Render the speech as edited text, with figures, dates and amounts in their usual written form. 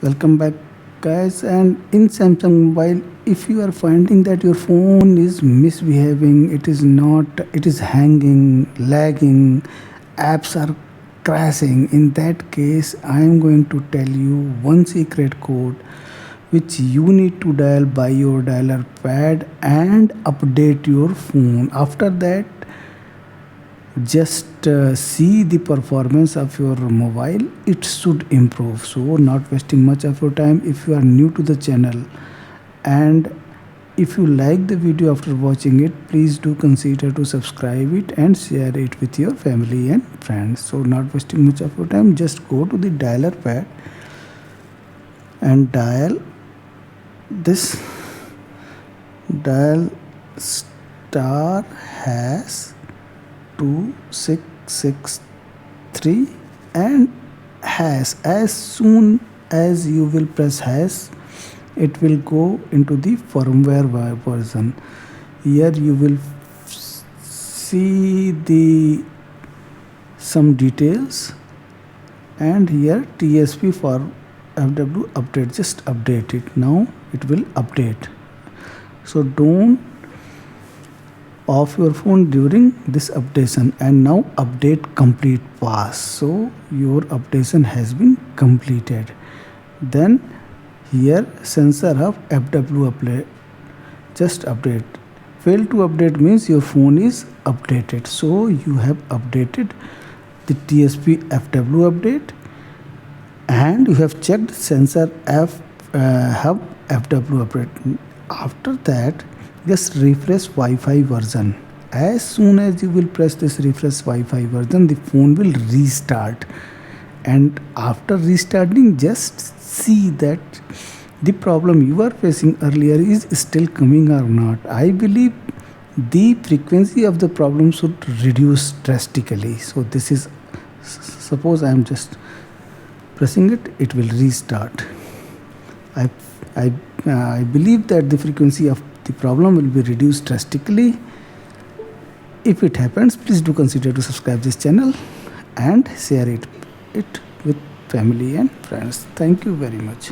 welcome back guys. And in Samsung mobile, if you are finding that your phone is misbehaving, it is hanging, lagging, apps are crashing, in that case I am going to tell you one secret code which you need to dial by your dialer pad and update your phone. After that, just see the performance of your mobile. It should improve. So not wasting much of your time. If you are new to the channel and if you like the video after watching it, please do consider to subscribe it and share it with your family and friends. So not wasting much of your time, just go to the dialer pad and dial this, dial star hash 2663 and hash. As soon as you will press hash, it will go into the firmware version. Here you will see the some details, and here TSP for FW update. Just update it. Now it will update. So don't off your phone during this updation. And now update complete pass. So your updation has been completed. Then here sensor of FW update, just update. Fail to update means your phone is updated. So you have updated the TSP FW update and you have checked sensor hub FW update. After that, just refresh Wi-Fi version. As soon as you will press this refresh Wi-Fi version, the phone will restart. And after restarting, just see that the problem you were facing earlier is still coming or not. I believe the frequency of the problem should reduce drastically. So this is, suppose I am just pressing it, it will restart. I believe that the frequency of the problem will be reduced drastically. If it happens, please do consider to subscribe this channel and share it with family and friends. Thank you very much.